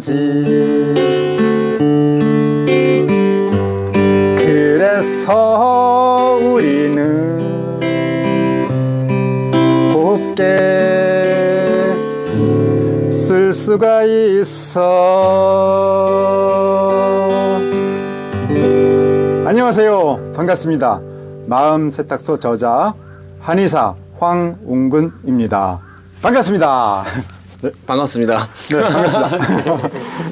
가지. 그래서 우리는 곱게 쓸 수가 있어. 안녕하세요. 반갑습니다. 마음 세탁소 저자 한의사 황웅근입니다. 반갑습니다. 네, 반갑습니다. 네, 반갑습니다.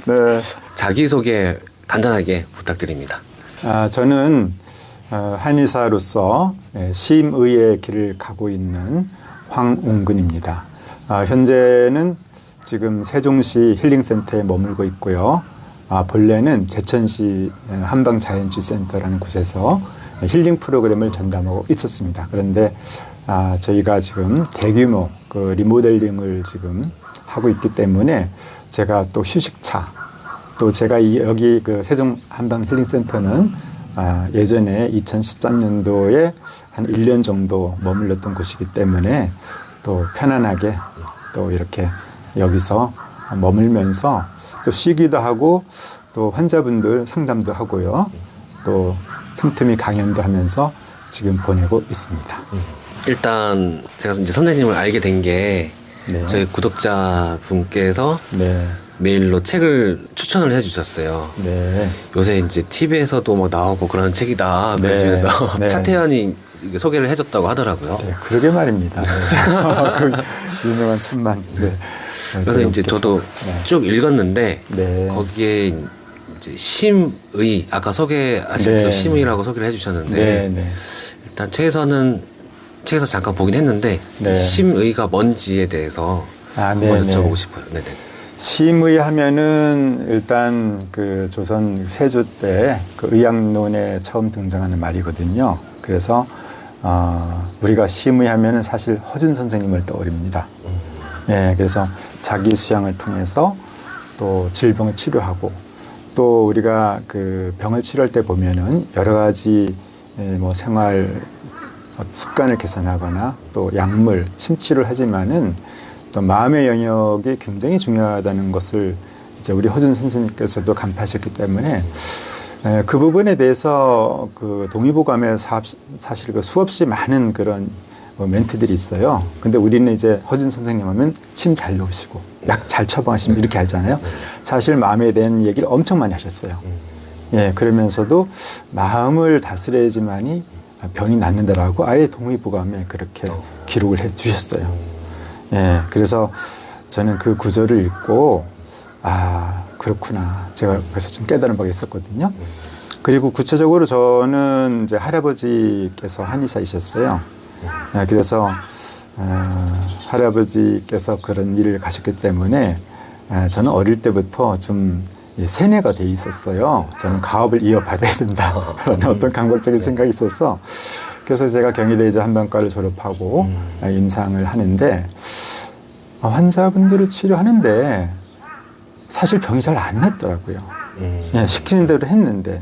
네. 자기소개 간단하게 부탁드립니다. 저는 한의사로서 심의의 길을 가고 있는 황웅근입니다. 현재는 지금 세종시 힐링센터에 머물고 있고요. 본래는 제천시 한방자연주센터라는 곳에서 힐링 프로그램을 전담하고 있었습니다. 그런데 저희가 지금 대규모 그 리모델링을 지금 하고 있기 때문에 제가 또 휴식차, 또 제가 여기 그 세종 한방 힐링센터는 예전에 2013년도에 한 1년 정도 머물렀던 곳이기 때문에 또 편안하게 또 이렇게 여기서 머물면서 또 쉬기도 하고 또 환자분들 상담도 하고요. 또 틈틈이 강연도 하면서 지금 보내고 있습니다. 일단 제가 이제 선생님을 알게 된 게 네. 저희 구독자분께서 네. 메일로 책을 추천을 해주셨어요. 네. 요새 이제 TV에서도 뭐 나오고 그런 책이다. 네. 그러시면서 네. 차태현이 소개를 해줬다고 하더라고요. 네, 그러게 말입니다. 네. 그 유명한 천만. 네. 그래서 이제 저도 쭉 읽었는데 네. 거기에 이제 심의 아까 소개하신 네. 심의라고 소개를 해주셨는데 네. 네. 일단 책에서 잠깐 보긴 했는데 네. 심의가 뭔지에 대해서 한번 네네. 여쭤보고 싶어요. 네네. 심의 하면은 일단 그 조선 세조 때 그 의학론에 처음 등장하는 말이거든요. 그래서 우리가 심의 하면은 사실 허준 선생님을 떠올립니다. 예, 그래서 자기 수양을 통해서 또 질병을 치료하고 또 우리가 그 병을 치료할 때 보면은 여러 가지 뭐 생활 습관을 개선하거나 또 약물, 침치를 하지만은 또 마음의 영역이 굉장히 중요하다는 것을 이제 우리 허준 선생님께서도 간파하셨기 때문에 그 부분에 대해서 그 동의보감에 사실 그 수없이 많은 그런 멘트들이 있어요. 근데 우리는 이제 허준 선생님 하면 침 잘 놓으시고 약 잘 처방하시면 이렇게 하잖아요. 사실 마음에 대한 얘기를 엄청 많이 하셨어요. 예, 그러면서도 마음을 다스려야지만이 병이 낫는다라고 아예 동의보감에 그렇게 기록을 해 주셨어요. 예, 그래서 저는 그 구절을 읽고 그렇구나. 제가 그래서 좀 깨달은 바가 있었거든요. 그리고 구체적으로 저는 이제 할아버지께서 한의사이셨어요. 예, 그래서 할아버지께서 그런 일을 가셨기 때문에 저는 어릴 때부터 좀 세뇌가 돼 있었어요. 저는 가업을 이어받아야 된다. 라는 어떤 강박적인 생각이 있어서 그래서 제가 경희대 이제 한방과를 졸업하고 임상을 하는데 환자분들을 치료하는데 사실 병이 잘 안 낫더라고요. 예, 시키는 대로 했는데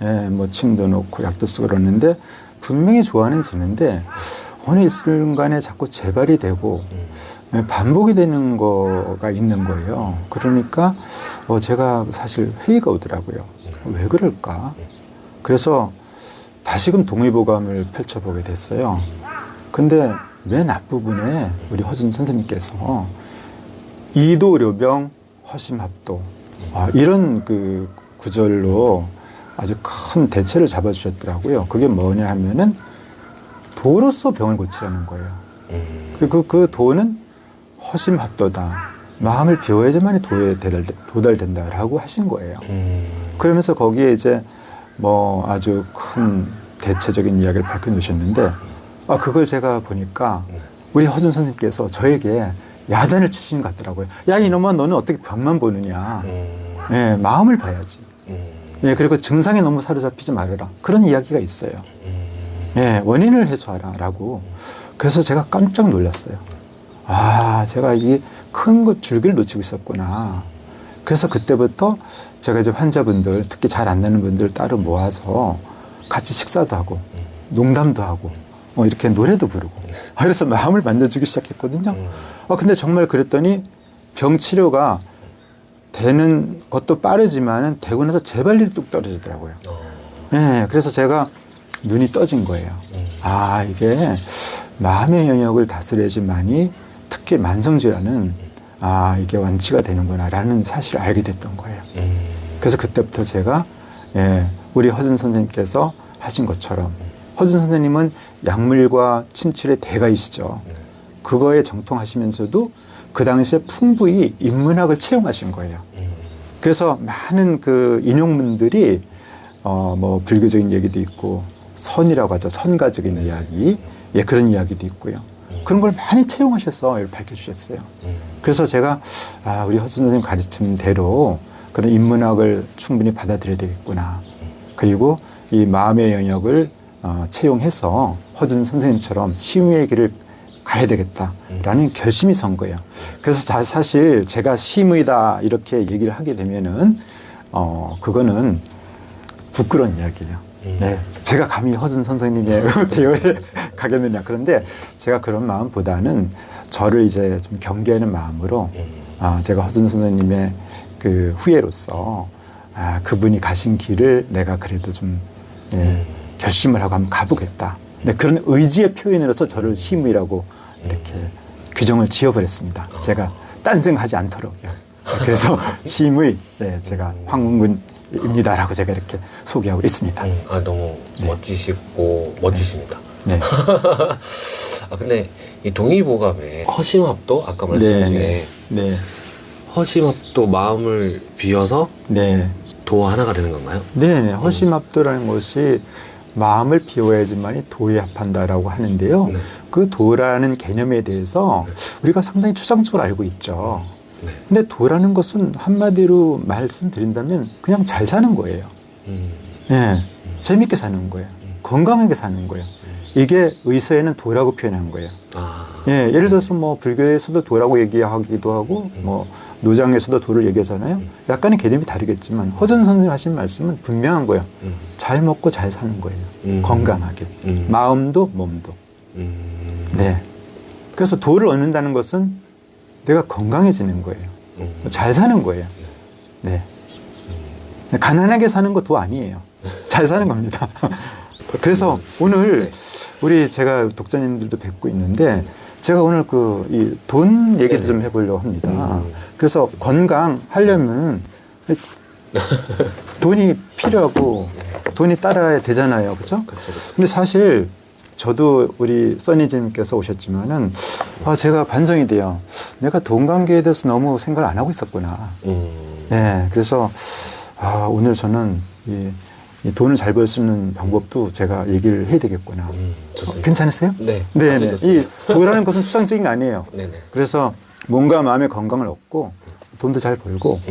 예, 뭐 침도 놓고 약도 쓰고 그러는데 분명히 좋아는 지는데 어느 순간에 자꾸 재발이 되고 반복이 되는 거가 있는 거예요. 그러니까 제가 사실 회의가 오더라고요. 왜 그럴까? 그래서 다시금 동의보감을 펼쳐보게 됐어요. 근데 맨 앞부분에 우리 허준 선생님께서 이도료병 허심합도 이런 그 구절로 아주 큰 대체를 잡아주셨더라고요. 그게 뭐냐 하면은 도로서 병을 고치라는 거예요. 그리고 그 도는 허심합도다. 마음을 비워야지만이 도에 도달된다라고 하신 거예요. 그러면서 거기에 이제 뭐 아주 큰 대체적인 이야기를 밝혀놓으셨는데 그걸 제가 보니까 우리 허준 선생님께서 저에게 야단을 치시는 것 같더라고요. 야, 이놈아, 너는 어떻게 병만 보느냐. 예, 마음을 봐야지. 예, 그리고 증상에 너무 사로잡히지 말아라. 그런 이야기가 있어요. 예, 원인을 해소하라. 라고. 그래서 제가 깜짝 놀랐어요. 제가 이게 큰 것 줄기를 놓치고 있었구나. 그래서 그때부터 제가 이제 환자분들, 특히 잘 안 나는 분들 따로 모아서 같이 식사도 하고, 농담도 하고, 이렇게 노래도 부르고. 그래서 마음을 만져주기 시작했거든요. 근데 정말 그랬더니 병 치료가 되는 것도 빠르지만은 되고 나서 재발률이 뚝 떨어지더라고요. 네, 그래서 제가 눈이 떠진 거예요. 아, 이게 마음의 영역을 다스려야지만이 특히 만성질환은 아, 이게 완치가 되는구나라는 사실을 알게 됐던 거예요. 그래서 그때부터 제가 우리 허준 선생님께서 하신 것처럼 허준 선생님은 약물과 침출의 대가이시죠. 그거에 정통하시면서도 그 당시에 풍부히 인문학을 채용하신 거예요. 그래서 많은 그 인용문들이 뭐 불교적인 얘기도 있고 선이라고 하죠. 선가적인 이야기, 그런 이야기도 있고요. 그런 걸 많이 채용하셔서 밝혀주셨어요. 그래서 제가 우리 허준 선생님 가르침대로 그런 인문학을 충분히 받아들여야 되겠구나. 그리고 이 마음의 영역을 채용해서 허준 선생님처럼 심의의 길을 가야 되겠다라는 결심이 선 거예요. 그래서 사실 제가 심의다 이렇게 얘기를 하게 되면은 그거는 부끄러운 이야기예요. 네, 제가 감히 허준 선생님의 대열에 가겠느냐. 그런데 제가 그런 마음보다는 저를 이제 좀 경계하는 마음으로 제가 허준 선생님의 그 후예로서 그분이 가신 길을 내가 그래도 좀 결심을 하고 한번 가보겠다. 네, 그런 의지의 표현으로서 저를 심의라고 이렇게 규정을 지어버렸습니다. 제가 딴 생각하지 않도록요. 그래서 심의, 제가 황문근입니다라고 제가 이렇게 소개하고 있습니다. 너무 멋지시고 멋지십니다. 네. 근데 이 동의보감의 허심합도 아까 말씀 중에 허심합도 마음을 비워서 도와 하나가 되는 건가요? 네, 허심합도라는 것이 마음을 비워야지만이 도에 합한다라고 하는데요. 그 도라는 개념에 대해서 우리가 상당히 추상적으로 알고 있죠. 근데 도라는 것은 한마디로 말씀드린다면 그냥 잘 사는 거예요. 재밌게 사는 거예요. 건강하게 사는 거예요. 이게 의서에는 도라고 표현한 거예요. 예를 들어서 뭐 불교에서도 도라고 얘기하기도 하고 뭐 노장에서도 도를 얘기하잖아요. 약간의 개념이 다르겠지만 허전 선생님 하신 말씀은 분명한 거예요. 잘 먹고 잘 사는 거예요. 건강하게. 마음도 몸도. 네. 그래서 도를 얻는다는 것은 내가 건강해지는 거예요. 잘 사는 거예요. 네. 가난하게 사는 거 도 아니에요. 잘 사는 겁니다. 그래서 오늘 제가 독자님들도 뵙고 있는데 제가 오늘 이 돈 얘기도 좀 해보려고 합니다. 그래서 건강하려면 돈이 필요하고 돈이 따라야 되잖아요. 그렇죠? 근데 사실 저도 우리 써니님께서 오셨지만은 제가 반성이 돼요. 내가 돈 관계에 대해서 너무 생각을 안 하고 있었구나. 네, 그래서 오늘 저는 이 돈을 잘 벌 수 있는 방법도 제가 얘기를 해야 되겠구나. 좋습니다. 괜찮으세요? 네. 이 도라는 것은 수상적인 게 아니에요. 그래서 몸과 마음의 건강을 얻고 돈도 잘 벌고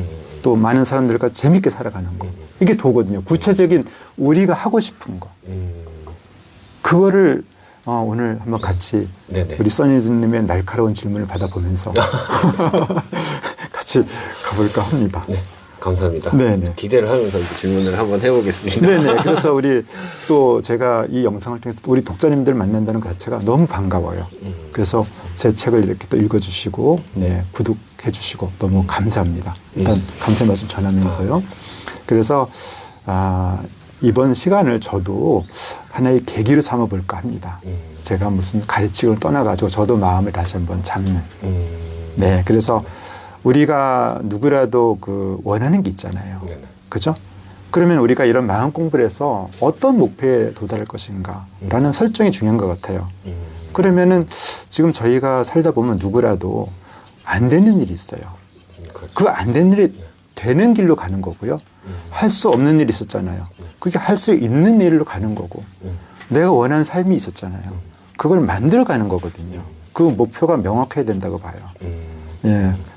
또 많은 사람들과 재밌게 살아가는 거. 이게 도거든요. 구체적인 우리가 하고 싶은 거. 그거를 오늘 한번 같이 우리 써니즈님의 날카로운 질문을 받아보면서 같이 가볼까 합니다. 네. 감사합니다. 네네. 기대를 하면서 질문을 한번 해보겠습니다. 네네. 그래서 우리 또 제가 이 영상을 통해서 또 우리 독자님들 만난다는 것 자체가 너무 반가워요. 그래서 제 책을 이렇게 또 읽어주시고, 구독해주시고 너무 감사합니다. 일단 감사의 말씀 전하면서요. 그래서 이번 시간을 저도 하나의 계기로 삼아볼까 합니다. 제가 무슨 가르치기를 떠나가지고 저도 마음을 다시 한번 잡는. 네. 그래서 우리가 누구라도 원하는 게 있잖아요. 그죠? 그러면 우리가 이런 마음 공부를 해서 어떤 목표에 도달할 것인가 라는 설정이 중요한 것 같아요. 그러면은 지금 저희가 살다 보면 누구라도 안 되는 일이 있어요. 그 안 되는 일이 되는 길로 가는 거고요. 할 수 없는 일이 있었잖아요. 그게 할 수 있는 일로 가는 거고 내가 원하는 삶이 있었잖아요. 그걸 만들어 가는 거거든요. 그 목표가 명확해야 된다고 봐요.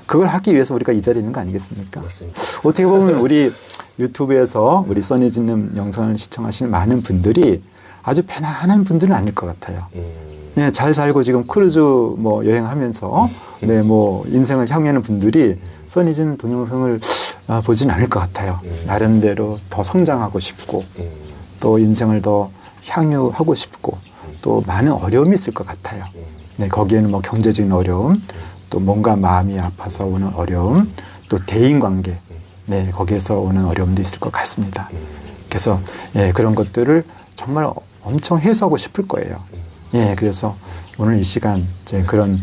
그걸 하기 위해서 우리가 이 자리에 있는 거 아니겠습니까? 맞습니다. 어떻게 보면 우리 유튜브에서 우리 써니즈님 영상을 시청하시는 많은 분들이 아주 편안한 분들은 아닐 것 같아요. 잘 살고 지금 크루즈 여행하면서 인생을 향유하는 분들이 써니즈님 동영상을 보지는 않을 것 같아요. 나름대로 더 성장하고 싶고 또 인생을 더 향유하고 싶고 또 많은 어려움이 있을 것 같아요. 거기에는 경제적인 어려움, 또 뭔가 마음이 아파서 오는 어려움, 또 대인관계, 네, 거기에서 오는 어려움도 있을 것 같습니다. 그래서 예, 그런 것들을 정말 엄청 해소하고 싶을 거예요. 예, 그래서 오늘 이 시간 이제 그런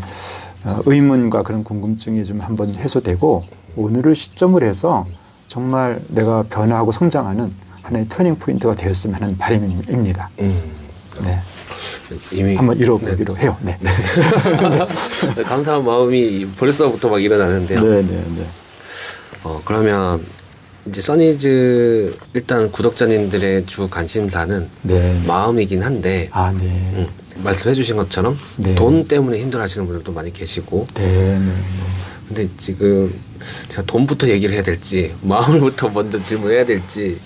의문과 그런 궁금증이 좀 한번 해소되고 오늘을 시점을 해서 정말 내가 변화하고 성장하는 하나의 터닝 포인트가 되었으면 하는 바람입니다. 네. 이미 한번 이뤄보기로 해요. 네. 감사한 마음이 벌써부터 막 일어나는데요. 네, 네, 네. 그러면 이제 써니즈 일단 구독자님들의 주 관심사는 네. 마음이긴 한데 아, 네. 말씀해주신 것처럼 네. 돈 때문에 힘들어하시는 분들도 많이 계시고. 네, 네. 근데 지금 제가 돈부터 얘기를 해야 될지 마음을부터 먼저 질문해야 될지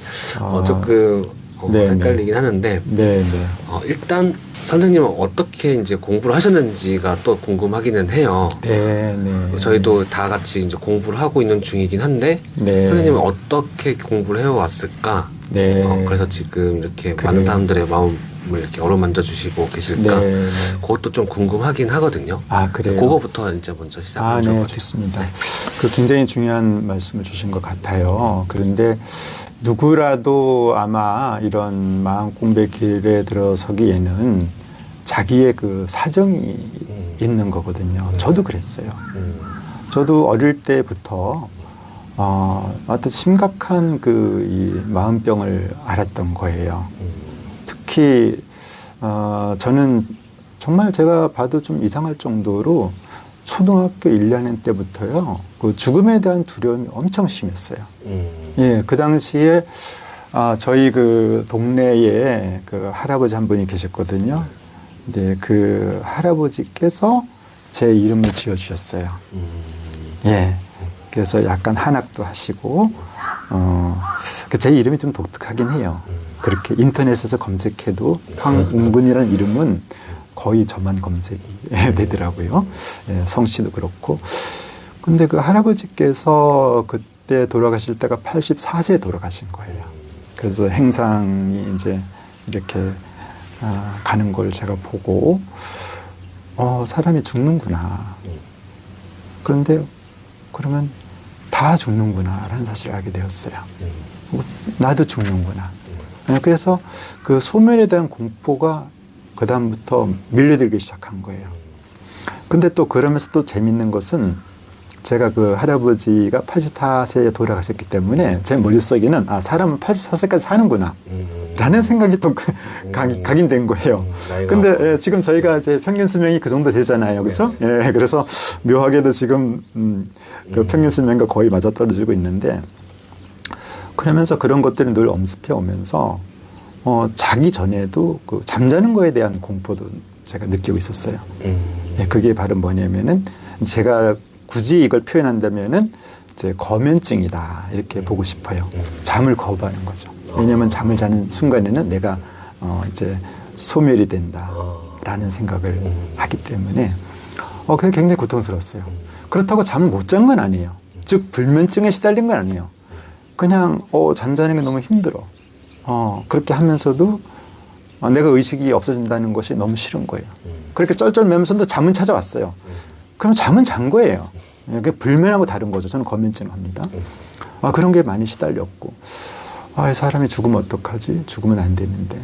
조금 네, 헷갈리긴 하는데 네, 네. 일단 선생님은 어떻게 이제 공부를 하셨는지가 또 궁금하기는 해요. 네, 네. 저희도 다 같이 이제 공부를 하고 있는 중이긴 한데 네. 선생님은 어떻게 공부를 해왔을까? 네. 그래서 지금 이렇게 그래요. 많은 사람들의 마음을 이렇게 어루만져 주시고 계실까? 네, 네. 그것도 좀 궁금하긴 하거든요. 아, 그래요? 그거부터 이제 먼저 아, 시작하면 네, 좋을 것 같아요. 좋습니다. 그 굉장히 중요한 말씀을 주신 것 같아요. 그런데 누구라도 아마 이런 마음 공부의 길에 들어서기에는 자기의 그 사정이 있는 거거든요. 저도 그랬어요. 저도 어릴 때부터 어떤 심각한 그 이 마음병을 앓았던 거예요. 특히 저는 정말 제가 봐도 좀 이상할 정도로 초등학교 1학년 때부터요, 그 죽음에 대한 두려움이 엄청 심했어요. 예, 그 당시에 저희 그 동네에 그 할아버지 한 분이 계셨거든요. 근데 그 할아버지께서 제 이름을 지어주셨어요. 예, 그래서 약간 한학도 하시고, 제 이름이 좀 독특하긴 해요. 그렇게 인터넷에서 검색해도 황웅근이라는 이름은 거의 저만 검색이 되더라고요. 예, 성씨도 그렇고. 근데 그 할아버지께서 그때 돌아가실 때가 84세에 돌아가신 거예요. 그래서 행상이 이제 이렇게 가는 걸 제가 보고, 사람이 죽는구나. 그런데 그러면 다 죽는구나라는 사실을 알게 되었어요. 나도 죽는구나. 그래서 그 소멸에 대한 공포가 그다음부터 밀려들기 시작한 거예요. 근데 또 그러면서 또 재밌는 것은 제가 그 할아버지가 84세에 돌아가셨기 때문에 제 머릿속에는 사람은 84세까지 사는구나 라는 생각이 또 각인된 거예요. 근데 예, 지금 저희가 이제 평균 수명이 그 정도 되잖아요. 그렇죠? 예, 그래서 묘하게도 지금 그 평균 수명과 거의 맞아떨어지고 있는데, 그러면서 그런 것들을 늘 엄습해 오면서 자기 전에도 그 잠자는 거에 대한 공포도 제가 느끼고 있었어요. 예, 그게 바로 뭐냐면은 제가 굳이 이걸 표현한다면은 이제 거면증이다 이렇게 보고 싶어요. 잠을 거부하는 거죠. 왜냐하면 잠을 자는 순간에는 내가 이제 소멸이 된다라는 생각을 하기 때문에 그게 굉장히 고통스러웠어요. 그렇다고 잠을 못 잔 건 아니에요. 즉 불면증에 시달린 건 아니에요. 그냥 잠자는 게 너무 힘들어. 그렇게 하면서도 내가 의식이 없어진다는 것이 너무 싫은 거예요. 그렇게 쩔쩔매면서도 잠은 찾아왔어요. 그럼 잠은 잔 거예요. 그게 불면하고 다른 거죠. 저는 거면증 합니다. 그런 게 많이 시달렸고, 사람이 죽으면 어떡하지? 죽으면 안 되는데.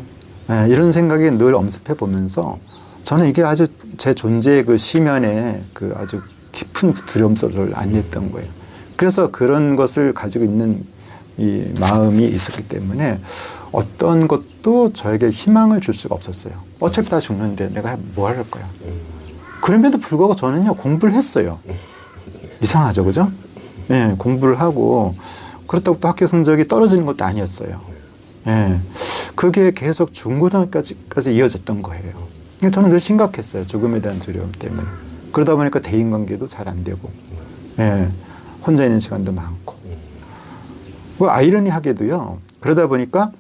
이런 생각이 늘 엄습해 보면서 저는 이게 아주 제 존재의 그 심연에 그 아주 깊은 두려움 속을 안냈던 거예요. 그래서 그런 것을 가지고 있는 이 마음이 있었기 때문에 어떤 것도 저에게 희망을 줄 수가 없었어요. 어차피 다 죽는데 내가 뭐 할 거야. 그럼에도 불구하고 저는요, 공부를 했어요. 이상하죠, 그죠? 예, 공부를 하고, 그렇다고 또 학교 성적이 떨어지는 것도 아니었어요. 예, 그게 계속 중고등학교까지 이어졌던 거예요. 저는 늘 심각했어요. 죽음에 대한 두려움 때문에. 그러다 보니까 대인관계도 잘 안 되고, 예, 혼자 있는 시간도 많고. 그 아이러니하게도요, 그러다 보니까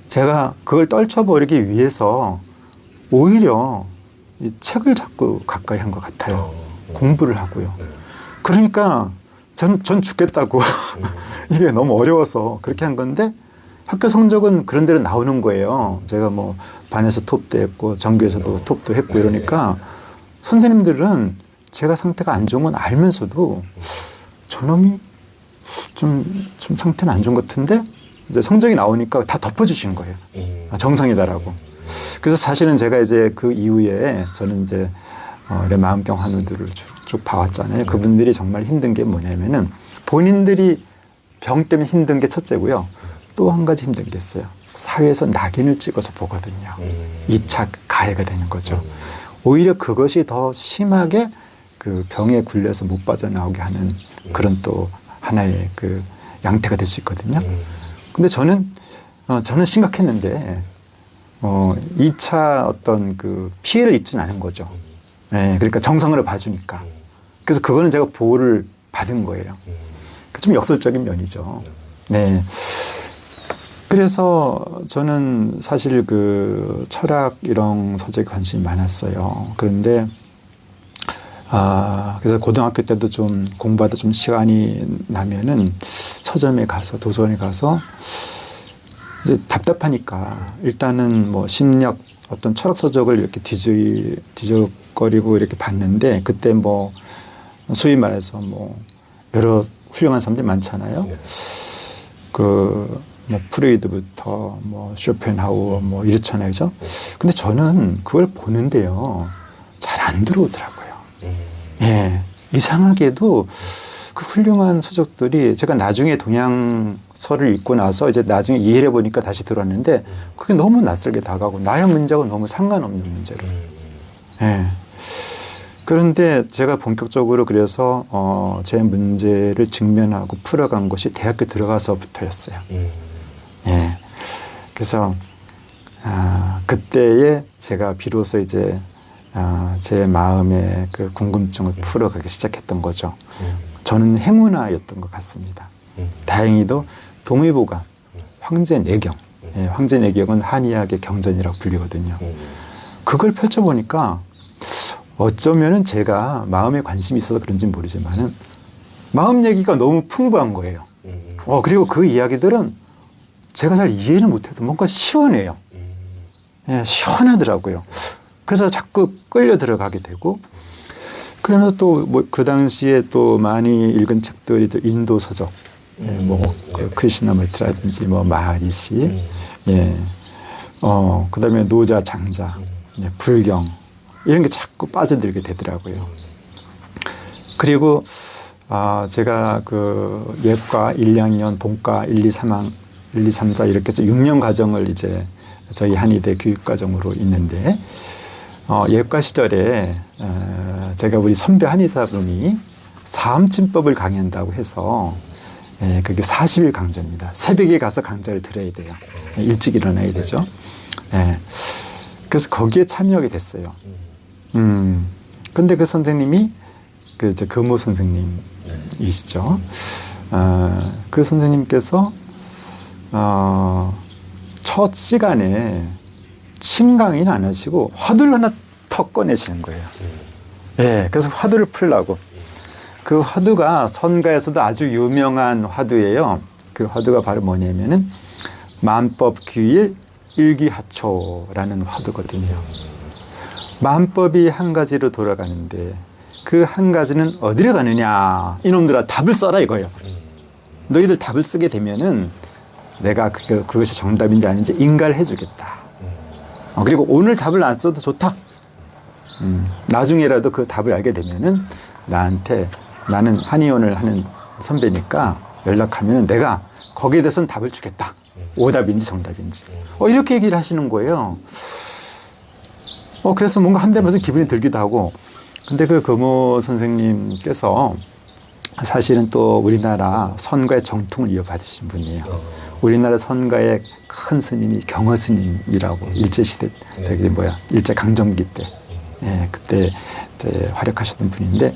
제가 그걸 떨쳐버리기 위해서 오히려 이 책을 자꾸 가까이 한 것 같아요. 공부를 하고요. 그러니까 전 죽겠다고 이게 너무 어려워서 그렇게 한 건데, 학교 성적은 그런 대로 나오는 거예요. 제가 뭐 반에서 톱도 했고 전교에서도 톱도 했고 이러니까 선생님들은 제가 상태가 안 좋은 건 알면서도 저놈이 좀 상태는 안 좋은 것 같은데 이제 성적이 나오니까 다 덮어주시는 거예요. 정상이다라고. 그래서 사실은 제가 이제 그 이후에 저는 이제 이런 마음병 환우들을 쭉 봐왔잖아요. 그분들이 정말 힘든 게 뭐냐면은 본인들이 병 때문에 힘든 게 첫째고요. 또 한 가지 힘든 게 있어요. 사회에서 낙인을 찍어서 보거든요. 2차 가해가 되는 거죠. 오히려 그것이 더 심하게 그 병에 굴려서 못 빠져나오게 하는 그런 또 하나의 그 양태가 될 수 있거든요. 근데 저는 심각했는데 2차 어떤 그 피해를 입지는 않은 거죠. 네, 그러니까 정상으로 봐주니까. 그래서 그거는 제가 보호를 받은 거예요. 좀 역설적인 면이죠. 네. 그래서 저는 사실 그 철학 이런 서적에 관심이 많았어요. 그런데 그래서 고등학교 때도 좀 공부하다 좀 시간이 나면은 서점에 가서 도서관에 가서 이제 답답하니까 일단은 뭐 심리학 어떤 철학 서적을 이렇게 뒤적거리고 이렇게 봤는데 그때 뭐 소위 말해서 뭐 여러 훌륭한 사람들이 많잖아요. 뭐 프로이드부터 뭐 쇼펜하우어 뭐 이렇잖아요, 그죠? 근데 저는 그걸 보는데요, 잘 안 들어오더라고요. 예, 이상하게도 그 훌륭한 서적들이 제가 나중에 동양서를 읽고 나서 이제 나중에 이해를 해보니까 다시 들어왔는데 그게 너무 낯설게 다가오고 나의 문제하고 너무 상관없는 문제로. 예. 그런데 제가 본격적으로 그래서 제 문제를 직면하고 풀어간 것이 대학교 들어가서부터였어요. 예. 그래서 그때에 제가 비로소 이제 제 마음의 그 궁금증을 풀어가기 시작했던 거죠. 저는 행운아였던 것 같습니다. 다행히도 동의보감, 황제내경, 예, 황제내경은 한의학의 경전이라고 불리거든요. 그걸 펼쳐보니까 어쩌면은 제가 마음에 관심이 있어서 그런지 모르지만은 마음 얘기가 너무 풍부한 거예요. 그리고 그 이야기들은 제가 잘 이해는 못해도 뭔가 시원해요. 예, 시원하더라고요. 그래서 자꾸 끌려 들어가게 되고, 그러면서 또 뭐 그 당시에 또 많이 읽은 책들이 또 인도 서적, 예, 뭐 크리시나무르티라든지 뭐 마하리시, 예, 그다음에 노자 장자, 예, 불경 이런 게 자꾸 빠져들게 되더라고요. 그리고 제가 그 예과 1, 2학년, 본과 1, 2, 3, 4 이렇게 해서 6년 과정을 이제 저희 한의대 교육과정으로 있는데, 예과 시절에 제가 우리 선배 한의사분이 사암침법을 강의한다고 해서 그게 40일 강좌입니다. 새벽에 가서 강좌를 들어야 돼요. 일찍 일어나야 되죠. 그래서 거기에 참여하게 됐어요. 근데 그 선생님이 그 금호 선생님이시죠. 그 선생님께서 첫 시간에 침 강의는 안 하시고 화두를 하나 턱 꺼내시는 거예요. 예, 그래서 화두를 풀라고. 그 화두가 선가에서도 아주 유명한 화두예요. 그 화두가 바로 뭐냐면은 만법규일 일기하초라는 화두거든요. 만법이 한 가지로 돌아가는데 그 한 가지는 어디로 가느냐. 이놈들아 답을 써라 이거예요. 너희들 답을 쓰게 되면은 내가 그것이 정답인지 아닌지 인가를 해주겠다. 그리고 오늘 답을 안 써도 좋다. 나중에라도 그 답을 알게 되면은 나는 한의원을 하는 선배니까 연락하면은 내가 거기에 대해서는 답을 주겠다. 오답인지 정답인지. 이렇게 얘기를 하시는 거예요. 그래서 뭔가 한 대면서 기분이 들기도 하고. 근데 그 금호 선생님께서 사실은 또 우리나라 선가의 정통을 이어받으신 분이에요. 우리나라 선가의 큰 스님이 경허 스님이라고 일제시대 일제 강점기 때 그때 이제 활약하셨던 분인데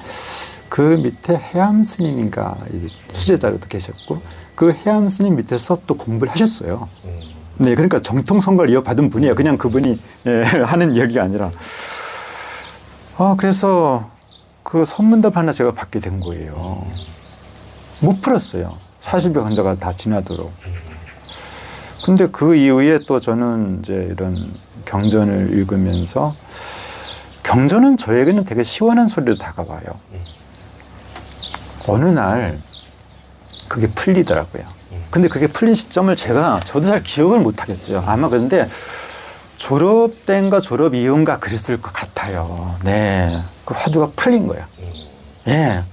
그 밑에 해암 스님인가 수제자로도 계셨고 그 해암 스님 밑에서 또 공부를 하셨어요. 네, 그러니까 정통 선가를 이어받은 분이에요. 그냥 그분이 하는 이야기가 아니라. 그래서 그 선문답 하나 제가 받게 된 거예요. 못 풀었어요. 40여 환자가 다 지나도록. 근데 그 이후에 또 저는 이제 이런 경전을 읽으면서 경전은 저에게는 되게 시원한 소리로 다가와요. 어느 날 그게 풀리더라고요. 근데 그게 풀린 시점을 저도 잘 기억을 못 하겠어요. 아마 그런데 졸업 때인가 졸업 이후인가 그랬을 것 같아요. 네. 그 화두가 풀린 거예요. 예.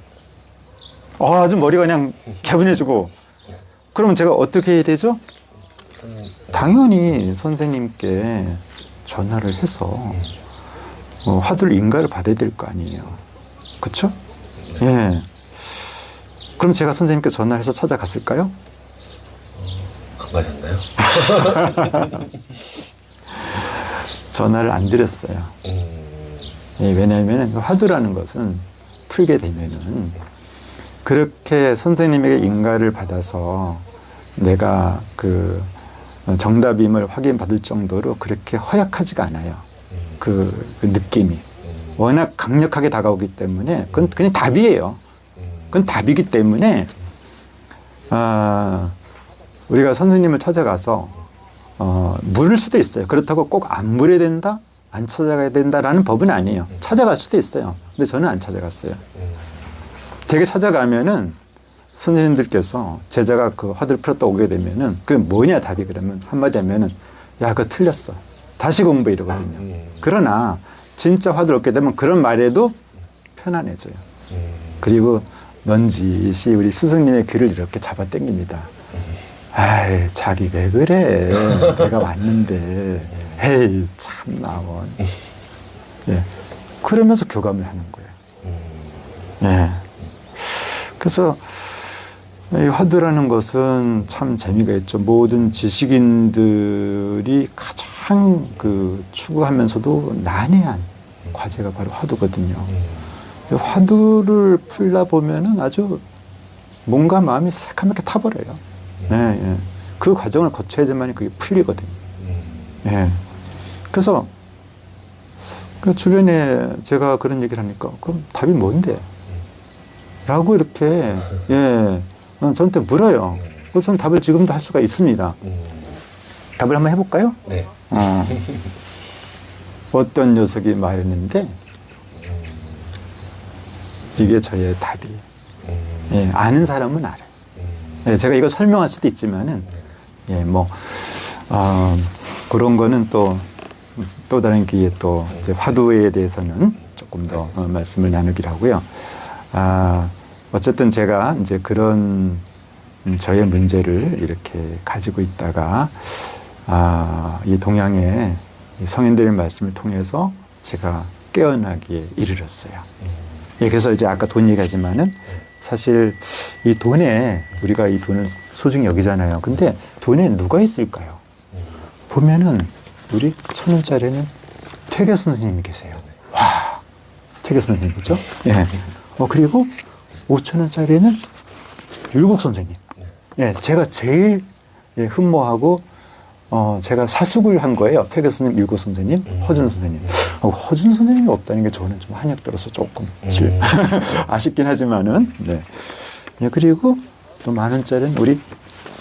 아주 머리가 그냥 개운해지고. 그러면 제가 어떻게 해야 되죠? 당연히 선생님께 전화를 해서 화두를 인가를 받아야 될 거 아니에요. 그렇죠? 예. 그럼 제가 선생님께 전화해서 찾아갔을까요? 안 가셨나요? 전화를 안 드렸어요. 예, 왜냐하면 화두라는 것은 풀게 되면은 그렇게 선생님에게 인가를 받아서 내가 그 정답임을 확인받을 정도로 그렇게 허약하지가 않아요. 그 느낌이. 워낙 강력하게 다가오기 때문에 그건 그냥 답이에요. 그건 답이기 때문에 우리가 선생님을 찾아가서 물을 수도 있어요. 그렇다고 꼭 안 물어야 된다? 안 찾아가야 된다라는 법은 아니에요. 찾아갈 수도 있어요. 근데 저는 안 찾아갔어요. 되게 찾아가면은 선생님들께서 제자가 그 화두를 풀었다 오게 되면은 그럼 뭐냐 답이 그러면 한마디 하면은 야 그거 틀렸어. 다시 공부해 이러거든요. 그러나 진짜 화두를 얻게 되면 그런 말에도 편안해져요. 그리고 넌지시 우리 스승님의 귀를 이렇게 잡아 당깁니다. 아이 자기 왜 그래. 내가 왔는데 에이 참나 원. 예. 그러면서 교감을 하는 거예요. 예. 그래서 이 화두라는 것은 참 재미가 있죠. 모든 지식인들이 가장 추구하면서도 난해한 과제가 바로 화두거든요. 화두를 풀다 보면은 아주 몸과 마음이 새카맣게 타버려요. 예, 예. 그 과정을 거쳐야지만 그게 풀리거든요. 예. 그래서 그 주변에 제가 그런 얘기를 하니까 그럼 답이 뭔데? 라고 이렇게 저한테 물어요. 그래서 저는 답을 지금도 할 수가 있습니다. 답을 한번 해볼까요? 네. 어떤 녀석이 말했는데 이게 저의 답이에요. 예, 아는 사람은 알아요. 예, 제가 이거 설명할 수도 있지만은 그런 거는 또 다른 기회에 또 이제 화두에 대해서는 조금 더 말씀을 나누기로 하고요. 어쨌든 제가 이제 그런 저의 문제를 이렇게 가지고 있다가 이 동양의 성인들의 말씀을 통해서 제가 깨어나기에 이르렀어요. 예, 그래서 이제 아까 돈 얘기하지만은 사실 이 돈에 우리가 이 돈을 소중히 여기잖아요. 근데 돈에 누가 있을까요? 보면은 우리 1,000원짜리는 퇴계 선생님이 계세요. 와, 퇴계 선생님이죠? 예. 그리고 5,000원짜리는 율곡 선생님. 예, 제가 제일 흠모하고 제가 사숙을 한 거예요. 퇴계 선생님, 율곡 선생님, 허준 선생님. 허준 선생님이 없다는 게 저는 좀 한약 들어서 조금 아쉽긴 하지만은. 네. 예, 그리고 또 10,000원짜리는 우리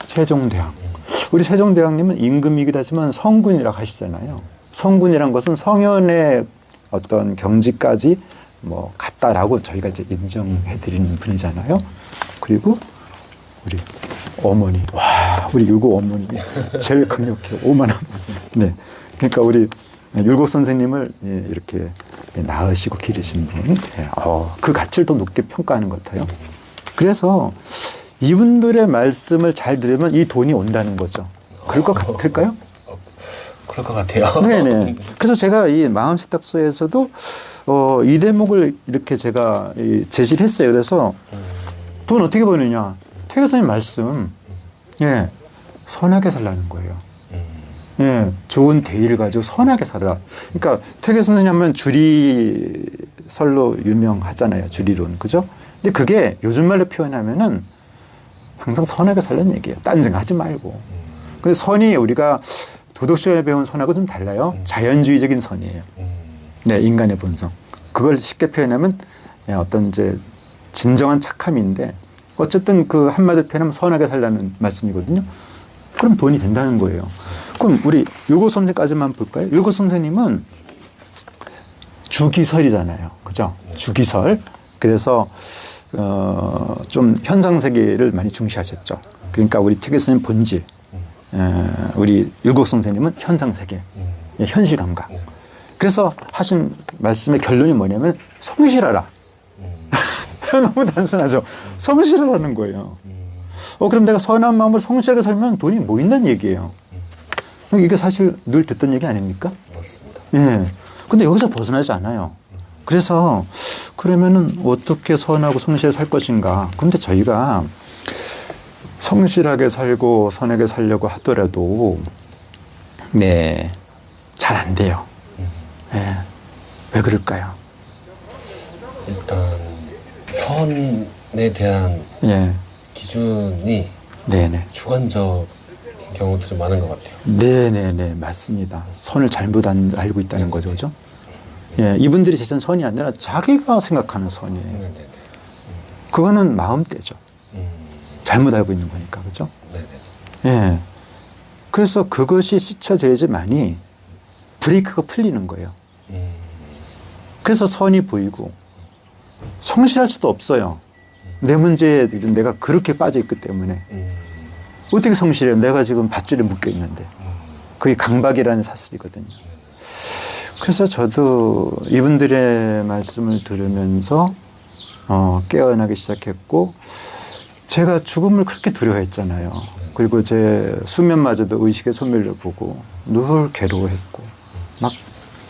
세종대왕. 우리 세종대왕님은 임금이기도 하지만 성군이라고 하시잖아요. 성군이란 것은 성현의 어떤 경지까지 같다라고 저희가 이제 인정해 드리는 분이잖아요. 그리고 우리 어머니, 와, 우리 율곡 어머니 제일 강력해요. 5만 원. 네, 그러니까 우리 율곡 선생님을 이렇게 낳으시고 기르신 분, 그 가치를 더 높게 평가하는 것 같아요. 그래서 이분들의 말씀을 잘 들으면 이 돈이 온다는 거죠. 그럴 것 같을까요? 그럴 것 같아요. 네네. 그래서 제가 이 마음 세탁소에서도 이 대목을 이렇게 제가 제시를 했어요. 그래서 돈 어떻게 버느냐? 퇴계 선생님 말씀, 예, 선하게 살라는 거예요. 예, 좋은 대의를 가지고 선하게 살아라. 그러니까 퇴계 선생님 하면 주리설로 유명하잖아요. 주리론, 그죠? 근데 그게 요즘 말로 표현하면은 항상 선하게 살라는 얘기예요. 딴증하지 말고. 근데 선이 우리가 도덕 시간에 배운 선하고 좀 달라요. 자연주의적인 선이에요. 네, 인간의 본성. 그걸 쉽게 표현하면 어떤 이제 진정한 착함인데 어쨌든 그 한마디로 표현하면 선하게 살라는 말씀이거든요. 그럼 돈이 된다는 거예요. 그럼 우리 율곡 선생까지만 볼까요? 율곡 선생님은 주기설이잖아요. 그죠? 주기설. 그래서 좀 현상 세계를 많이 중시하셨죠. 그러니까 우리 태계스님 본질, 우리 율곡 선생님은 현상 세계, 현실 감각. 그래서 하신 말씀의 결론이 뭐냐면 성실하라. 너무 단순하죠. 성실하라는 거예요. 그럼 내가 선한 마음으로 성실하게 살면 돈이 뭐 있는 얘기예요. 이게 사실 늘 듣던 얘기 아닙니까? 맞습니다. 예. 근데 여기서 벗어나지 않아요. 그래서 그러면은 어떻게 선하고 성실하게 살 것인가. 근데 저희가 성실하게 살고 선하게 살려고 하더라도 네, 잘 안 돼요. 예. 왜 그럴까요? 일단 선에 대한 예. 기준이 네네. 주관적인 경우들이 많은 것 같아요. 네네네. 맞습니다. 선을 잘못 알고 있다는 거죠. 그죠? 예. 이분들이 제시한 선이 아니라 자기가 생각하는 선이에요. 네네네. 그거는 마음대죠. 잘못 알고 있는 거니까. 그죠? 네네. 예. 그래서 그것이 씻혀져야지만이 브레이크가 풀리는 거예요. 그래서 선이 보이고 성실할 수도 없어요. 내 문제에 내가 그렇게 빠져 있기 때문에 어떻게 성실해요? 내가 지금 밧줄에 묶여 있는데 그게 강박이라는 사슬이거든요. 그래서 저도 이분들의 말씀을 들으면서 깨어나기 시작했고 제가 죽음을 그렇게 두려워했잖아요. 그리고 제 수면마저도 의식의 소멸을 보고 늘 괴로워했고 막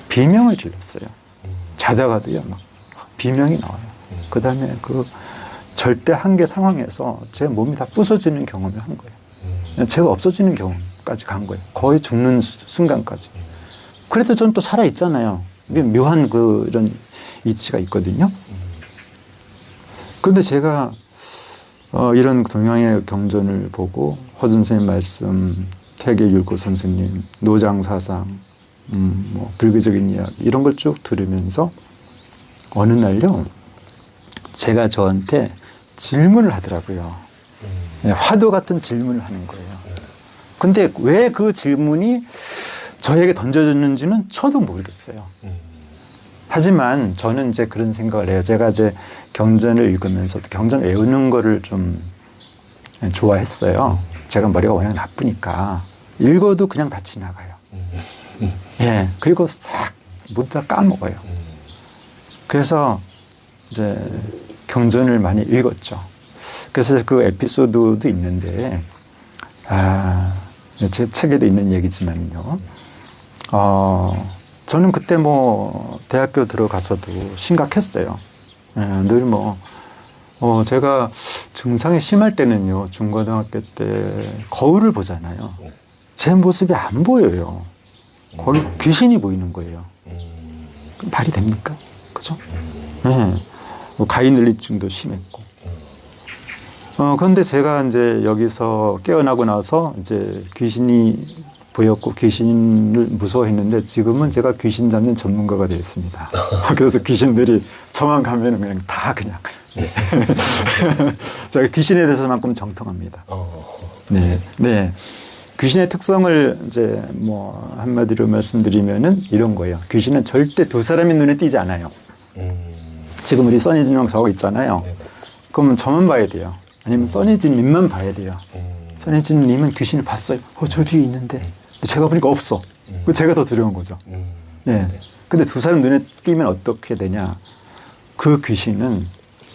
비명을 질렀어요. 자다가도요 막 비명이 나와요. 그 다음에 그 절대 한계 상황에서 제 몸이 다 부서지는 경험을 한 거예요. 제가 없어지는 경험까지 간 거예요. 거의 죽는 순간까지. 그래도 저는 또 살아있잖아요. 이게 묘한 이런 이치가 있거든요. 그런데 제가 이런 동양의 경전을 보고 허준 선생님 말씀, 태계율고 선생님, 노장사상, 뭐 불교적인 이야기 이런 걸 쭉 들으면서 어느 날요 제가 저한테 질문을 하더라고요. 네, 화두 같은 질문을 하는 거예요. 근데 왜 그 질문이 저에게 던져졌는지는 저도 모르겠어요. 하지만 저는 이제 그런 생각을 해요. 제가 이제 경전을 읽으면서 경전 외우는 거를 좀 좋아했어요. 제가 머리가 워낙 나쁘니까 읽어도 그냥 다 지나가요. 예, 그리고 싹 모두 다 까먹어요. 그래서 이제 경전을 많이 읽었죠. 그래서 그 에피소드도 있는데, 제 책에도 있는 얘기지만요. 저는 그때 뭐 대학교 들어가서도 심각했어요. 예, 늘 제가 증상이 심할 때는요, 중고등학교 때 거울을 보잖아요. 제 모습이 안 보여요. 거기 귀신이 보이는 거예요. 그럼 말이 됩니까? 그죠? 네. 가위눌리증도 심했고. 그런데 제가 이제 여기서 깨어나고 나서 이제 귀신이 보였고 귀신을 무서워했는데 지금은 제가 귀신 잡는 전문가가 되었습니다. 그래서 귀신들이 저만 가면 그냥 다 그냥. 제가 귀신에 대해서만큼 정통합니다. 네. 네. 귀신의 특성을 이제 뭐 한마디로 말씀드리면은 이런 거예요. 귀신은 절대 두 사람의 눈에 띄지 않아요. 지금 우리 써니진 형사하고 있잖아요. 그러면 저만 봐야 돼요. 아니면 써니진 님만 봐야 돼요. 써니진 님은 귀신을 봤어요. 저 뒤에 있는데. 근데 제가 보니까 없어. 제가 더 두려운 거죠. 예. 근데 두 사람 눈에 띄면 어떻게 되냐. 그 귀신은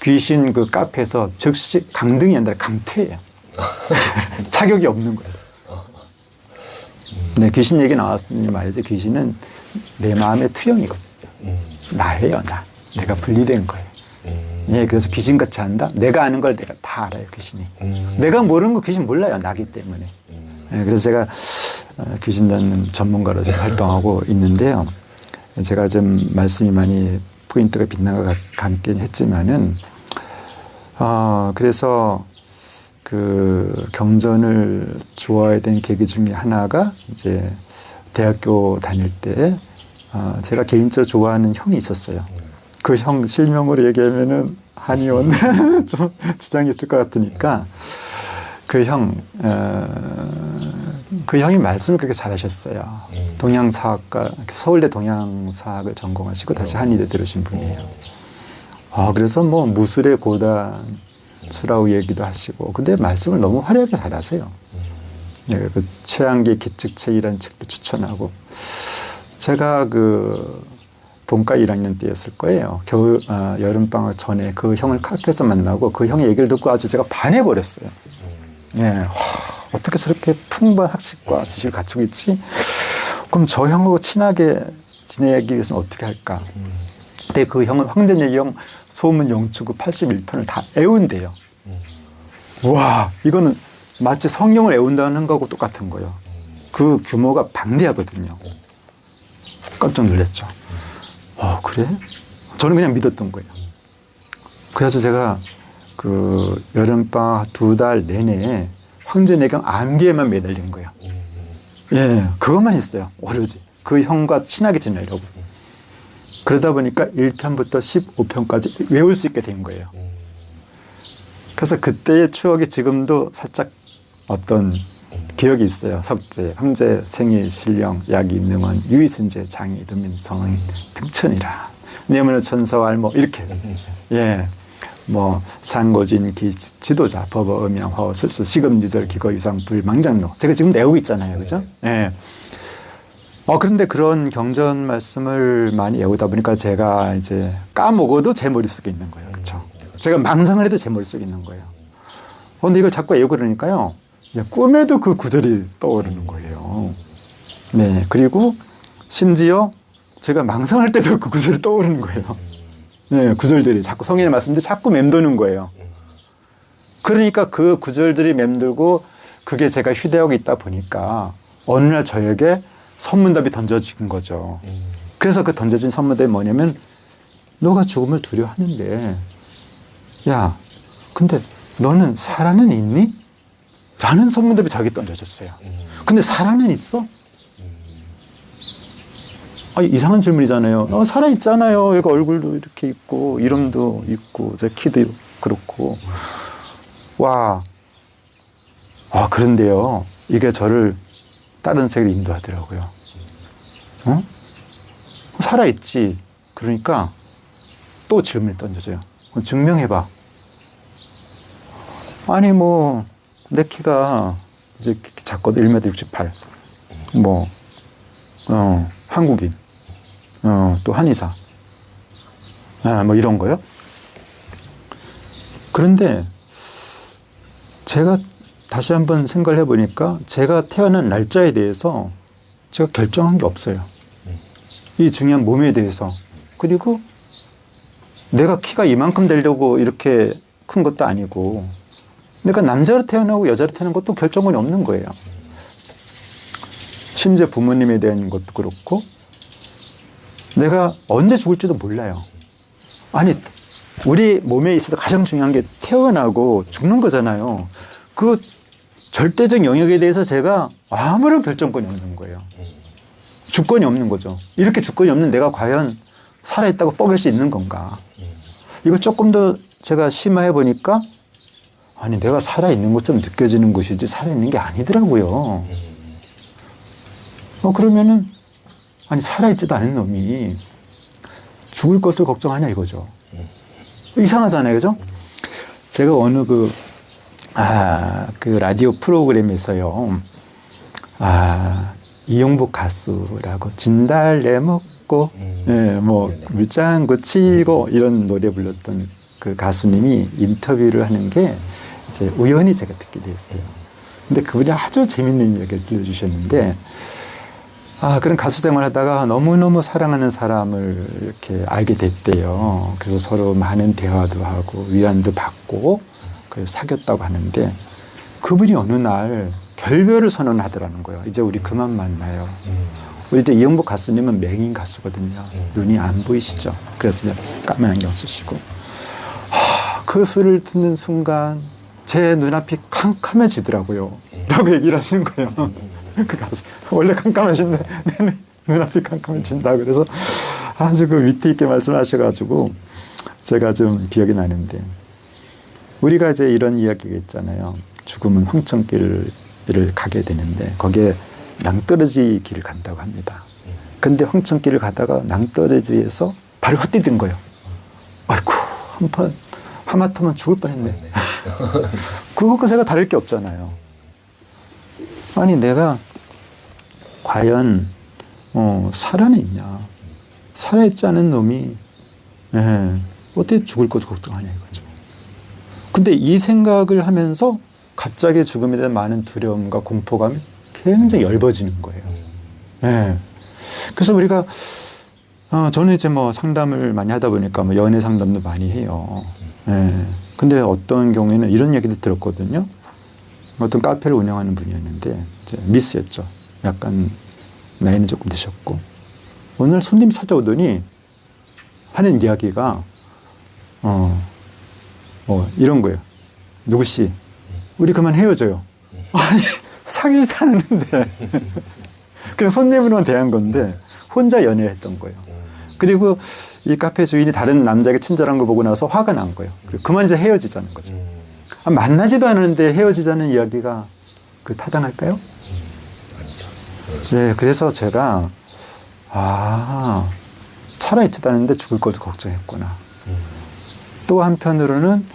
귀신 그 카페에서 즉시 강등이 아니라 강퇴예요. 자격이 없는 거예요. 네, 귀신 얘기 나왔으니 말이지 귀신은 내 마음의 투영이거든요. 나예요, 나. 내가 분리된 거예요. 예, 그래서 귀신같이 한다? 내가 아는 걸 내가 다 알아요, 귀신이. 내가 모르는 거 귀신 몰라요, 나기 때문에. 예, 그래서 제가 귀신 잡는 전문가로 지금 활동하고 있는데요. 제가 좀 말씀이 많이 포인트가 빗나가긴 했지만은, 그래서 그 경전을 좋아해야 된 계기 중에 하나가 이제 대학교 다닐 때 제가 개인적으로 좋아하는 형이 있었어요. 그 형 실명으로 얘기하면은 한의원 좀 지장이 있을 것 같으니까 그 형이 말씀을 그렇게 잘하셨어요. 동양사학과 서울대 동양사학을 전공하시고 다시 한의대 들으신 분이에요. 그래서 뭐 무술의 고단수라고 얘기도 하시고, 근데 말씀을 너무 화려하게 잘하세요. 예, 그 최한계 기특책이라는 책도 추천하고, 제가 그 본과 1학년 때였을 거예요. 여름방학 전에 그 형을 카페에서 만나고 그 형의 얘기를 듣고 아주 제가 반해버렸어요. 예, 어떻게 저렇게 풍부한 학식과 지식을 갖추고 있지? 그럼 저 형하고 친하게 지내기 위해서는 어떻게 할까? 그때 그 형은 황전예경 소문 영추구 81편을 다 애운대요. 와, 이거는 마치 성경을 애운다는 거하고 똑같은 거예요. 그 규모가 방대하거든요. 깜짝 놀랐죠. 그래? 저는 그냥 믿었던 거예요. 그래서 제가 그 여름방학 2달 내내 황전예경 암기에만 매달린 거예요. 예, 그것만 했어요. 오로지. 그 형과 친하게 지내려고. 그러다 보니까 1편부터 15편까지 외울 수 있게 된 거예요. 그래서 그때의 추억이 지금도 살짝 어떤 기억이 있어요. 석재, 황제, 생일, 신령, 야기, 능원, 유의순재, 장이, 드민, 성은, 등천이라. 내문의 천서왈 뭐 이렇게. 예. 뭐 상고진, 기, 지도자, 법어, 음양, 화어, 술수, 시금, 유절, 기거, 유상, 불, 망장로. 제가 지금 외우고 있잖아요. 그죠? 예. 그런데 그런 경전 말씀을 많이 외우다 보니까 제가 이제 까먹어도 제 머릿속에 있는 거예요. 그렇죠? 제가 망상을 해도 제 머릿속에 있는 거예요. 근데 이걸 자꾸 외우고 그러니까요. 꿈에도 그 구절이 떠오르는 거예요. 네. 그리고 심지어 제가 망상할 때도 그 구절이 떠오르는 거예요. 네. 구절들이 자꾸 성인의 말씀들이 자꾸 맴도는 거예요. 그러니까 그 구절들이 맴돌고 그게 제가 휴대하고 있다 보니까 어느 날 저에게 선문답이 던져진 거죠. 그래서 그 던져진 선문답이 뭐냐면 너가 죽음을 두려워하는데 야, 근데 너는 살아는 있니? 라는 선문답이 저에게 던져졌어요. 근데 살아는 있어? 이상한 질문이잖아요. 살아있잖아요. 얘가 얼굴도 이렇게 있고 이름도 있고 제 키도 그렇고. 와. 그런데요. 이게 저를 다른 세계로 인도하더라고요. 살아있지. 그러니까 또 질문을 던져줘요. 증명해봐. 아니 뭐 내 키가 이제 작거든. 1m 68. 뭐 한국인. 또 한의사. 뭐 이런 거요. 그런데 제가 다시 한번 생각을 해보니까 제가 태어난 날짜에 대해서 제가 결정한 게 없어요. 이 중요한 몸에 대해서. 그리고 내가 키가 이만큼 되려고 이렇게 큰 것도 아니고 내가 남자로 태어나고 여자로 태어난 것도 결정권이 없는 거예요. 심지어 부모님에 대한 것도 그렇고 내가 언제 죽을지도 몰라요. 아니 우리 몸에 있어서 가장 중요한 게 태어나고 죽는 거잖아요. 그 절대적 영역에 대해서 제가 아무런 결정권이 없는 거예요. 주권이 없는 거죠. 이렇게 주권이 없는 내가 과연 살아있다고 뻐길 수 있는 건가. 이거 조금 더 제가 심화해 보니까 아니 내가 살아있는 것처럼 느껴지는 것이지 살아있는 게 아니더라고요. 그러면은 아니 살아있지도 않은 놈이 죽을 것을 걱정하냐 이거죠. 이상하잖아요. 그죠? 제가 어느 그 라디오 프로그램에서요. 이용복 가수라고 진달래 먹고 뭐 물장구 치고 이런 노래 불렀던 그 가수님이 인터뷰를 하는 게 이제 우연히 제가 듣게 됐어요. 근데 그분이 아주 재밌는 얘기를 들려주셨는데 그런 가수 생활 하다가 너무너무 사랑하는 사람을 이렇게 알게 됐대요. 그래서 서로 많은 대화도 하고 위안도 받고 그래서 사귀었다고 하는데 그분이 어느 날 결별을 선언하더라는 거예요. 이제 우리 그만 만나요. 우리 이제 이영복 가수님은 맹인 가수거든요. 눈이 안 보이시죠? 그래서 이제 까만 안경 쓰시고 그 소리를 듣는 순간 제 눈앞이 캄캄해지더라고요. 라고 얘기를 하시는 거예요. 그 가수 원래 캄캄하신데 내 눈앞이 캄캄해진다. 그래서 아주 그 위트 있게 말씀하셔가지고 제가 좀 기억이 나는데 우리가 이제 이런 이야기가 있잖아요. 죽음은 황천길을 가게 되는데 거기에 낭떠러지 길을 간다고 합니다. 근데 황천길을 가다가 낭떠러지에서 발을 헛디딘 거예요. 아이고 한번 하마터면 죽을 뻔했네. 그것과 제가 다를 게 없잖아요. 아니 내가 과연 살아있냐. 살아있지 않은 놈이 어떻게 죽을 것 걱정하냐 이거죠. 근데 이 생각을 하면서 갑자기 죽음에 대한 많은 두려움과 공포감이 굉장히 엷어지는 거예요. 그래서 우리가 저는 이제 뭐 상담을 많이 하다 보니까 뭐 연애 상담도 많이 해요. 근데 어떤 경우에는 이런 얘기도 들었거든요. 어떤 카페를 운영하는 분이었는데 이제 미스였죠. 약간 나이는 조금 드셨고 오늘 손님이 찾아오더니 하는 이야기가 이런 거예요. 누구씨 우리 그만 헤어져요. 아니 사귀지도 않았는데 그냥 손님으로만 대한 건데 혼자 연애를 했던 거예요. 그리고 이 카페 주인이 다른 남자에게 친절한 걸 보고 나서 화가 난 거예요. 그리고 그만 이제 헤어지자는 거죠. 만나지도 않았는데 헤어지자는 이야기가 타당할까요? 네, 그래서 제가 살아있지도 않은데 죽을 것을 걱정했구나. 또 한편으로는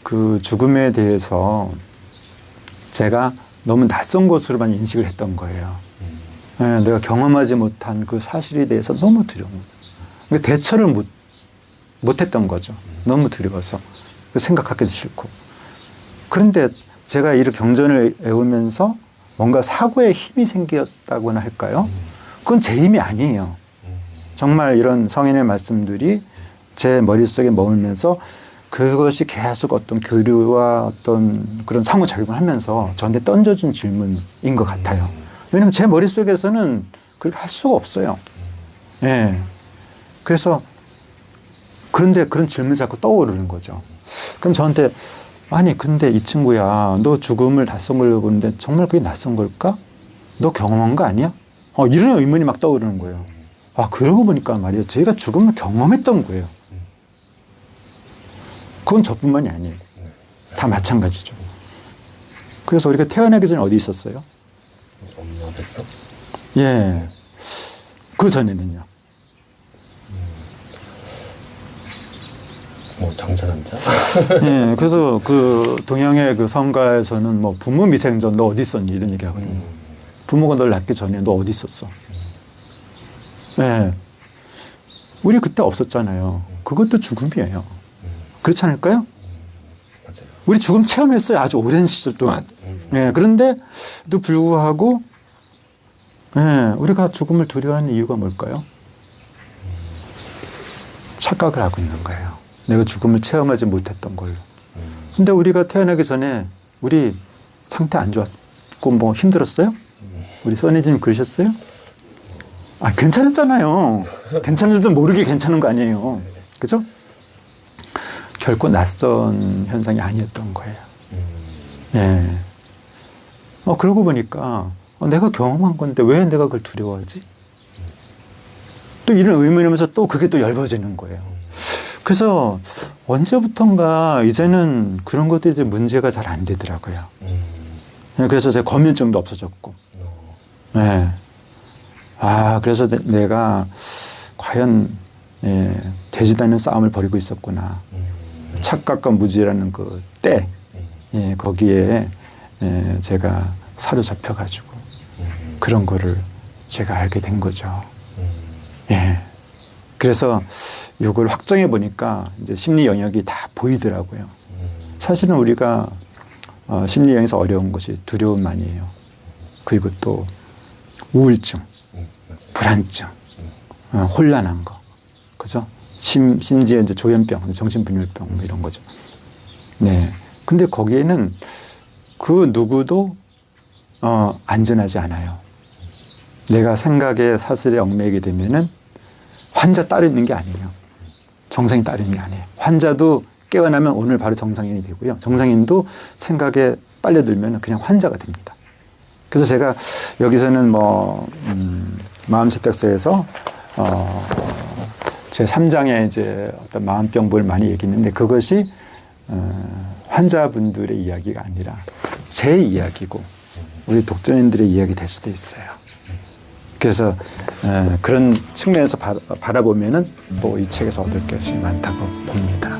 그 죽음에 대해서 제가 너무 낯선 것으로만 인식을 했던 거예요. 네, 내가 경험하지 못한 그 사실에 대해서 너무 두려운 거예요. 대처를 못했던 거죠. 너무 두려워서. 생각하기도 싫고. 그런데 제가 이렇게 경전을 외우면서 뭔가 사고에 힘이 생겼다고나 할까요? 그건 제 힘이 아니에요. 정말 이런 성인의 말씀들이 제 머릿속에 머물면서 그것이 계속 어떤 교류와 어떤 그런 상호작용을 하면서 저한테 던져준 질문인 것 같아요. 왜냐하면 제 머릿속에서는 그렇게 할 수가 없어요. 그래서 그런데 그런 질문이 자꾸 떠오르는 거죠. 그럼 저한테 아니 근데 이 친구야 너 죽음을 낯선 걸 보는데 정말 그게 낯선 걸까? 너 경험한 거 아니야? 이런 의문이 막 떠오르는 거예요. 그러고 보니까 말이에요. 저희가 죽음을 경험했던 거예요. 그건 저뿐만이 아니에요. 다 마찬가지죠. 그래서 우리가 태어나기 전에 어디 있었어요? 엄마 뱃속? 예. 그 전에는요? 정자남자? 예. 그래서 그 동양의 그 성가에서는 뭐 부모 미생전 너 어디 있었니? 이런 얘기 하거든요. 부모가 널 낳기 전에 너 어디 있었어? 예. 우리 그때 없었잖아요. 그것도 죽음이에요. 그렇지 않을까요? 맞아요. 우리 죽음 체험했어요. 아주 오랜 시절 동안. 그런데도 불구하고, 우리가 죽음을 두려워하는 이유가 뭘까요? 착각을 하고 있는 거예요. 내가 죽음을 체험하지 못했던 걸로. 근데 우리가 태어나기 전에 우리 상태 안 좋았고 뭐 힘들었어요? 우리 써니님 그러셨어요? 괜찮았잖아요. 괜찮은데도 모르게 괜찮은 거 아니에요. 그죠? 결코 낯선 현상이 아니었던 거예요. 그러고 보니까 내가 경험한 건데 왜 내가 그걸 두려워하지? 또 이런 의문이면서 또 그게 또 얇아지는 거예요. 그래서 언제부턴가 이제는 그런 것들이 이제 문제가 잘 안 되더라고요. 그래서 제 거민증도 없어졌고. 그래서 내가 과연 되지도 않는 싸움을 벌이고 있었구나. 착각과 무지라는 그 때, 거기에 제가 사로잡혀가지고 그런 거를 제가 알게 된 거죠. 그래서 이걸 확정해 보니까 이제 심리 영역이 다 보이더라고요. 사실은 우리가 심리 영역에서 어려운 것이 두려움만이에요. 그리고 또 우울증, 불안증, 혼란한 거, 그죠? 심지어 이제 조현병, 정신분열병 뭐 이런 거죠. 근데 거기에는 그 누구도 안전하지 않아요. 내가 생각의 사슬에 얽매이게 되면은 환자 따로 있는 게 아니에요. 정상인 따로 있는 게 아니에요. 환자도 깨어나면 오늘 바로 정상인이 되고요. 정상인도 생각에 빨려들면 그냥 환자가 됩니다. 그래서 제가 여기서는 마음채택서에서 제 3장에 이제 어떤 마음병부를 많이 얘기했는데 그것이 환자분들의 이야기가 아니라 제 이야기고 우리 독자님들의 이야기 될 수도 있어요. 그래서 그런 측면에서 바라보면은 또 이 책에서 얻을 것이 많다고 봅니다.